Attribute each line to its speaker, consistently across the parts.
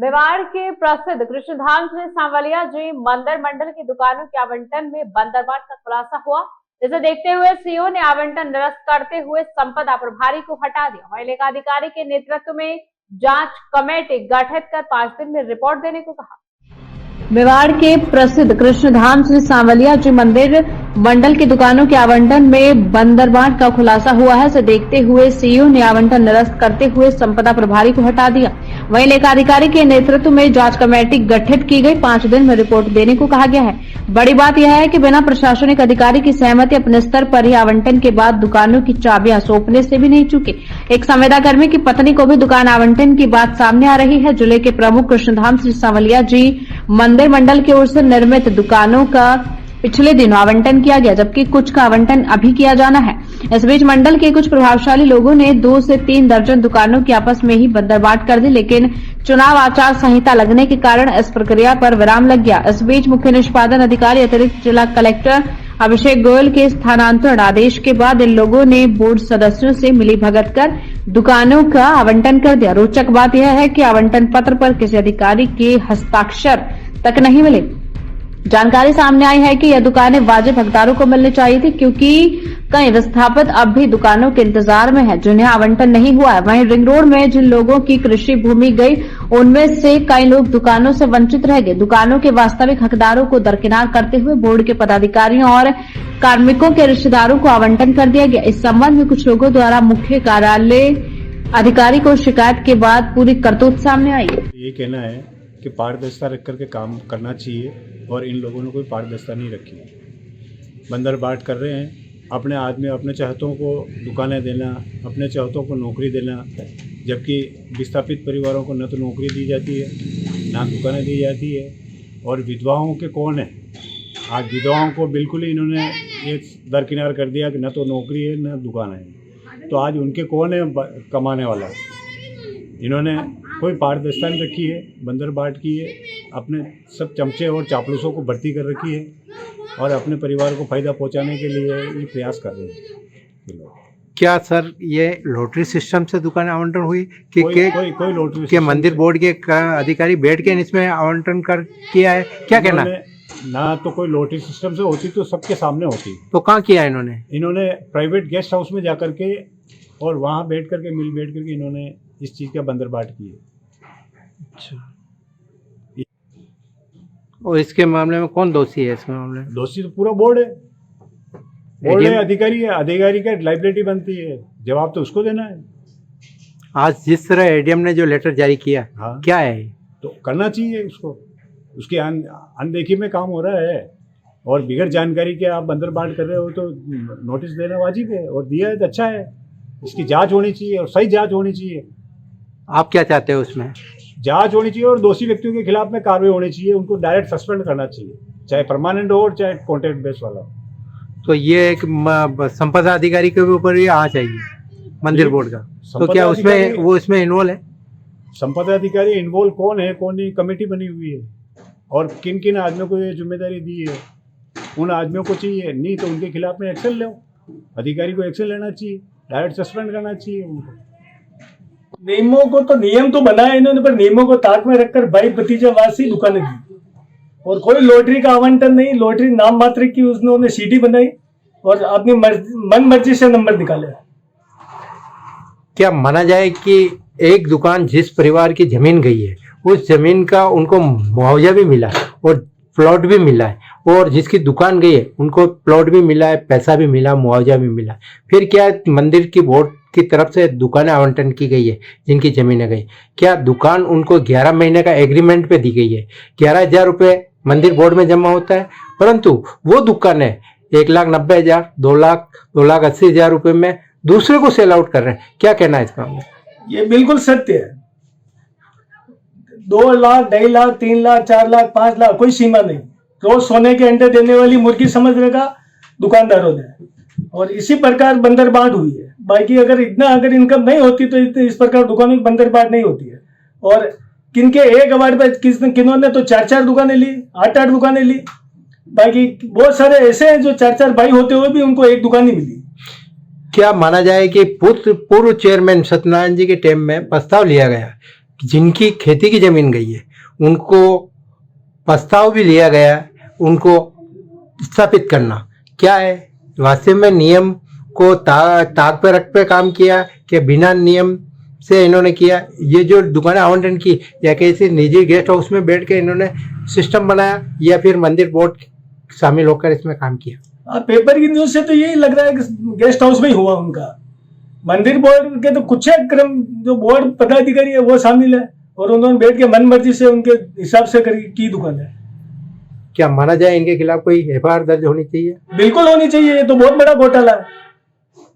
Speaker 1: मेवाड़ के प्रसिद्ध कृष्णधाम श्री सांवलिया जी मंदिर मंडल की दुकानों के आवंटन में बंदरबाट का खुलासा हुआ। इसे देखते हुए सीओ ने आवंटन निरस्त करते हुए संपदा प्रभारी को हटा दिया। वहीं लेखाधिकारी के नेतृत्व में जांच कमेटी गठित कर 5 दिन में रिपोर्ट देने को कहा। मेवाड़ के प्रसिद्ध कृष्णधाम श्री सांवलिया जी मंदिर मंडल की दुकानों के आवंटन में बंदरबाट का खुलासा हुआ है। इसे देखते हुए सीईओ ने आवंटन निरस्त करते हुए संपदा प्रभारी को हटा दिया। वहीं लेखाधिकारी के नेतृत्व में जांच कमेटी गठित की गई। 5 दिन में रिपोर्ट देने को कहा गया है। बड़ी बात यह है कि बिना प्रशासनिक अधिकारी की सहमति अपने स्तर पर ही आवंटन के बाद दुकानों की चाबियां सौंपने से भी नहीं चूके। एक संविदाकर्मी की पत्नी को भी दुकान आवंटन की बात सामने आ रही है। जिले के प्रमुख कृष्णधाम श्री सांवलिया जी मंदिर मंडल की ओर से निर्मित दुकानों का पिछले दिनों आवंटन किया गया, जबकि कुछ का आवंटन अभी किया जाना है। इस बीच मंडल के कुछ प्रभावशाली लोगों ने 2 से 3 दर्जन दुकानों की आपस में ही बंदरबाट कर दी, लेकिन चुनाव आचार संहिता लगने के कारण इस प्रक्रिया पर विराम लग गया। इस बीच मुख्य निष्पादन अधिकारी अतिरिक्त जिला कलेक्टर अभिषेक गोयल के स्थानांतरण आदेश के बाद इन लोगों ने बोर्ड सदस्यों से मिलीभगत कर दुकानों का आवंटन कर दिया। रोचक बात यह है कि आवंटन पत्र पर किसी अधिकारी के हस्ताक्षर तक नहीं मिले। जानकारी सामने आई है कि यह दुकानें वाजिब हकदारों को मिलनी चाहिए थी, क्योंकि कई विस्थापित अब भी दुकानों के इंतजार में हैं, जिन्हें आवंटन नहीं हुआ है। वहीं रिंग रोड में जिन लोगों की कृषि भूमि गई, उनमें से कई लोग दुकानों से वंचित रह गए। दुकानों के वास्तविक हकदारों को दरकिनार करते हुए बोर्ड के पदाधिकारियों और कार्मिकों के रिश्तेदारों को आवंटन कर दिया गया। इस संबंध में कुछ लोगों द्वारा मुख्य कार्यालय अधिकारी को शिकायत के बाद पूरी करतूत सामने आई।
Speaker 2: ये कहना है कि पारदर्शिता रख करके काम करना चाहिए, और इन लोगों ने कोई पारदर्शिता नहीं रखी। बंदरबाट कर रहे हैं, अपने आदमी अपने चाहतों को दुकानें देना, अपने चाहतों को नौकरी देना, जबकि विस्थापित परिवारों को न तो नौकरी दी जाती है, ना दुकानें दी जाती है। और विधवाओं के कौन है? आज विधवाओं को बिल्कुल ही इन्होंने ये दरकिनार कर दिया कि न तो नौकरी है न दुकान है। तो आज उनके कौन है कमाने वाला? इन्होंने कोई पारदर्शिता नहीं रखी है, बंदरबाट की है, अपने सब चमचे और चापलूसों को भर्ती कर रखी है, और अपने परिवार को फायदा पहुंचाने के लिए ये प्रयास कर रहे हैं।
Speaker 3: क्या सर ये लॉटरी सिस्टम से दुकान आवंटन हुई कि
Speaker 2: कोई लॉटरी
Speaker 3: के मंदिर बोर्ड के अधिकारी बैठ के इसमें आवंटन कर किया है? क्या कहना?
Speaker 2: ना तो कोई लॉटरी सिस्टम से होती तो सबके सामने होती।
Speaker 3: तो कहाँ किया इन्होंने
Speaker 2: प्राइवेट गेस्ट हाउस में जाकर के और वहाँ बैठ करके इन्होंने इस चीज़ का बंदरबाट की है।
Speaker 3: अच्छा, और इसके मामले में कौन दोषी है? इसमें मामले में दोषी
Speaker 2: तो पूरा बोर्ड है। अधिकारी है, अधिकारी का लाइबिलिटी बनती है, जवाब तो उसको देना है।
Speaker 3: आज जिस तरह एडीएम ने जो लेटर जारी किया,
Speaker 2: हाँ,
Speaker 3: क्या है? तो
Speaker 2: करना चाहिए उसको। उसकी अनदेखी में काम हो रहा है, और बिगड़ जानकारी के आप बंदरबाट कर रहे हो तो नोटिस देना वाजिब है, और दिया है तो अच्छा है। इसकी जांच होनी चाहिए, और सही जांच होनी चाहिए।
Speaker 3: आप क्या चाहते हो? उसमें
Speaker 2: जांच होनी चाहिए, और दोषी व्यक्तियों के खिलाफ में कार्रवाई होनी चाहिए। उनको डायरेक्ट सस्पेंड करना चाहिए, चाहे परमानेंट हो और चाहे कॉन्ट्रैक्ट बेस वाला।
Speaker 3: तो ये एक संपदा अधिकारी के ऊपर ही आना चाहिए मंदिर बोर्ड का। तो क्या उसमें वो इसमें इन्वॉल्व है?
Speaker 2: संपदा अधिकारी इन्वॉल्व कौन है, कौन नहीं? कमेटी बनी हुई है, और किन किन आदमियों को ये जिम्मेदारी दी है, उन आदमियों को चाहिए। नहीं तो उनके खिलाफ में एक्शन लो, अधिकारी को एक्शन लेना चाहिए, डायरेक्ट सस्पेंड करना चाहिए उनको।
Speaker 4: नियमों को तो नियम तो बनाया इन्होंने, पर नियमों को ताक में रखकर भाई भतीजावासी दुकानें दी, और कोई लॉटरी का आवंटन नहीं। लॉटरी नाम मात्र की उन्होंने सीडी बनाई और अपनी मन मर्जी से नंबर निकाले।
Speaker 3: क्या माना जाए कि एक दुकान जिस परिवार की जमीन गई है, उस जमीन का उनको मुआवजा भी मिला और प्लॉट भी मिला है, और जिसकी दुकान गई है उनको प्लॉट भी मिला है, पैसा भी मिला, मुआवजा भी मिला। फिर क्या मंदिर की बोर्ड की तरफ से दुकानें आवंटन की गई है जिनकी जमीनें गई? क्या दुकान उनको 11 महीने का एग्रीमेंट पे दी गई है? 11,000 रुपये मंदिर बोर्ड में जमा होता है, परंतु वो दुकानें 1,90,000, 2,80,000 रुपये में दूसरे को सेल आउट कर रहे हैं। क्या कहना है इस मामले?
Speaker 4: ये बिल्कुल सत्य है। 2 लाख, 2.5 लाख, 3 लाख, 4 लाख, 5 लाख, कोई सीमा नहीं। रोज सोने के अंडे देने वाली मुर्गी समझ रखा दुकानदारों ने, और इसी प्रकार बंदरबाट हुई है। बाकी अगर इनकम नहीं होती तो इस प्रकार दुकानों की बंदरबाट नहीं होती है। और किनके एक अवार्ड पे किन्होंने तो 4-4 दुकानें ली, 8-8 दुकानें ली। बाकी बहुत सारे ऐसे हैं जो 4-4 भाई होते हुए भी उनको एक दुकान ही मिली।
Speaker 3: क्या माना जाए कि पूर्व चेयरमैन सत्यनारायण जी के टाइम में प्रस्ताव लिया गया जिनकी खेती की जमीन गई है उनको प्रस्ताव भी लिया गया है उनको स्थापित करना। क्या है वास्तव में नियम को ताक पे रख पे काम किया कि बिना नियम से इन्होंने किया? ये जो दुकानें आवंटन की या किसी निजी गेस्ट हाउस में बैठ के इन्होंने सिस्टम बनाया या फिर मंदिर बोर्ड शामिल होकर इसमें काम किया?
Speaker 4: पेपर की न्यूज से तो यही लग रहा है कि गेस्ट हाउस में ही हुआ उनका। मंदिर बोर्ड के तो कुछ क्रम जो बोर्ड पदाधिकारी है वो शामिल है और उन्होंने बैठ के मन मर्जी से उनके हिसाब से की दुकान है।
Speaker 3: क्या माना जाए इनके खिलाफ कोई एफआईआर दर्ज होनी चाहिए?
Speaker 4: बिल्कुल होनी चाहिए, ये तो बहुत बड़ा घोटाला है।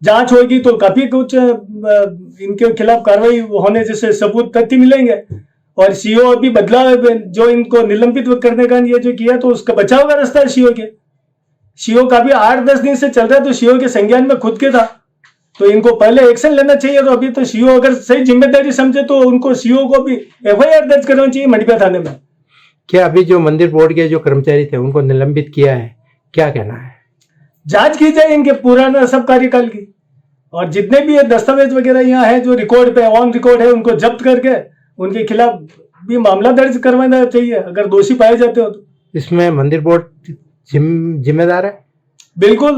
Speaker 4: जांच होगी तो काफी कुछ इनके खिलाफ कार्रवाई होने जैसे सबूत तथ्य मिलेंगे। और सीओ अभी बदला जो इनको निलंबित करने का ये जो किया तो उसका बचाव का रास्ता है सीओ के। सीओ का भी 8-10 दिन से चल रहा है तो सीओ के संज्ञान में खुद के था तो इनको पहले एक्शन लेना चाहिए। तो अभी तो सीओ अगर सही जिम्मेदारी समझे तो उनको सीओ को भी एफआईआर दर्ज करना चाहिए मंडपिया थाने में।
Speaker 3: क्या अभी जो मंदिर बोर्ड के जो कर्मचारी थे उनको निलंबित किया है, क्या कहना है?
Speaker 4: जांच की जाए इनके पुराना सब कार्यकाल की और जितने भी दस्तावेज वगैरह यहाँ है जो रिकॉर्ड पे ऑन रिकॉर्ड है उनको जब्त करके उनके खिलाफ भी मामला दर्ज करवाना चाहिए अगर दोषी पाए जाते हो तो।
Speaker 3: इसमें मंदिर बोर्ड जिम्मेदार है?
Speaker 4: बिल्कुल,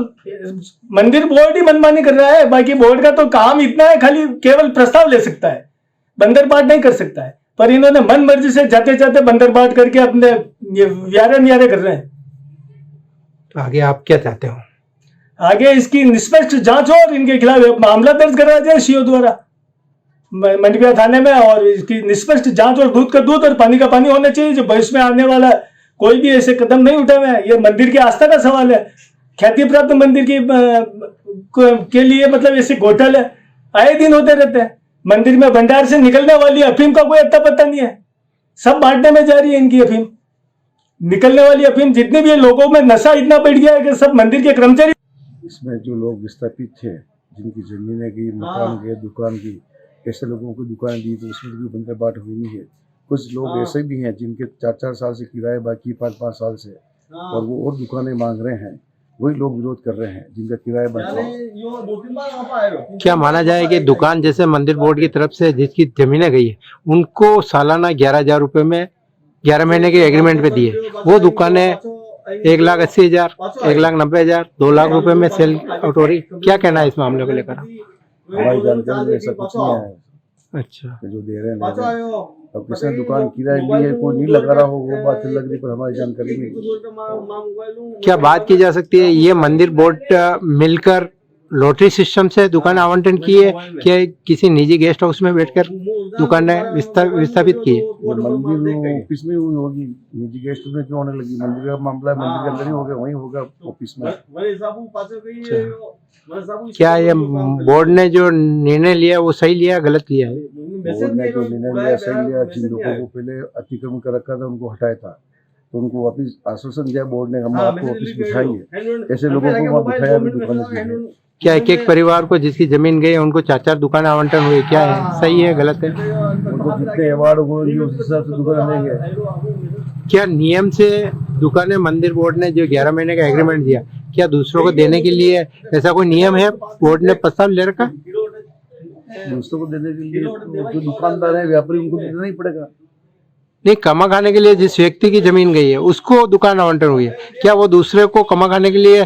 Speaker 4: मंदिर बोर्ड ही मनमानी कर रहा है। बाकी बोर्ड का तो काम इतना है खाली केवल प्रस्ताव ले सकता है, बंदर बाट नहीं कर सकता है। पर इन्होंने मन मर्जी से जाते जाते बंदर बाट करके अपने व्यारे कर रहे हैं।
Speaker 3: तो आगे आप क्या चाहते हो?
Speaker 4: आगे इसकी निष्पक्ष जांच हो और इनके खिलाफ मामला दर्ज कराया जाए सीओ द्वारा मंडपिया थाने में और इसकी निष्पक्ष जांच और दूध का दूध और पानी का पानी होना चाहिए। जो भविष्य में आने वाला कोई भी ऐसे कदम नहीं उठाए हैं। ये मंदिर की आस्था का सवाल है। ख्याति प्राप्त मंदिर के लिए मतलब ऐसे घोटाले आए दिन होते रहते हैं। मंदिर में भंडार से निकलने वाली अफीम का कोई अता पता नहीं है, सब बांटने में जा रही है इनकी अफीम। निकलने वाली अफीम जितनी भी है लोगों में नशा इतना बढ़ गया है कि सब मंदिर के कर्मचारी।
Speaker 5: इसमें जो लोग विस्थापित थे जिनकी जमीनें गई, मकान गए, दुकान की, ऐसे लोगों को दुकान दी तो उसमें भी बंदर बाट हुई नहीं है। कुछ लोग ऐसे भी हैं जिनके 4-4 साल से किराए बाकी 5-5 साल से और वो और दुकानें मांग रहे हैं। वही लोग विरोध कर रहे हैं जिनका किराया बनता है।
Speaker 3: क्या माना जाए कि दुकान जैसे मंदिर बोर्ड की तरफ से जिसकी जमीनें गई है उनको सालाना 11,000 रुपए में 11 महीने के एग्रीमेंट पे दिए, वो दुकानें 1,80,000, 1,90,000, 2 लाख रुपए में सेल आउट हो रही? क्या कहना है इस मामले को लेकर?
Speaker 5: हमारी जानकारी में ऐसा कुछ नहीं है।
Speaker 3: अच्छा,
Speaker 5: जो दे रहे हैं अब किसने दुकान किराए ली है कोई नहीं लगा रहा हो वो बात लग रही, पर हमारी जानकारी में।
Speaker 3: क्या बात की जा सकती है ये मंदिर बोर्ड मिलकर लॉटरी सिस्टम से दुकान आवंटन की है क्या किसी निजी गेस्ट हाउस में बैठकर दुकानें विस्थापित की है?
Speaker 5: मंदिर ऑफिस में हुई होगी, निजी गेस्ट में क्यों होने लगी? मंदिर का मामला मंदिर के अंदर ही होगा, वहीं होगा ऑफिस में।
Speaker 3: क्या ये बोर्ड ने जो निर्णय लिया वो सही लिया गलत लिया है?
Speaker 5: बोर्ड ने जो निर्णय लिया सही लिया। जिन लोगों को पहले अतिक्रमण कर रखा था उनको हटाया था तो उनको वापिस आश्वासन दिया बोर्ड ने, हम आपको वापिस बिठाएंगे। ऐसे लोगों को वहाँ बिठाया भी दुकान से।
Speaker 3: क्या एक परिवार को जिसकी जमीन गई है उनको 4-4 दुकान आवंटन हुई, क्या है सही है गलत है?
Speaker 5: उनको जितने अवार्ड होंगे उस हिसाब से दुकान देंगे।
Speaker 3: क्या नियम से दुकानें मंदिर बोर्ड ने जो 11 महीने का एग्रीमेंट दिया क्या दूसरों को देने के लिए ऐसा कोई नियम है? बोर्ड ने प्रस्ताव ले रखा?
Speaker 5: दूसरों को देने के लिए जो दुकानदार है व्यापारी उनको देना ही पड़ेगा।
Speaker 3: नहीं, कमा खाने के लिए जिस व्यक्ति की जमीन गई है उसको दुकान आवंटन हुई है, क्या वो दूसरे को कमा खाने के लिए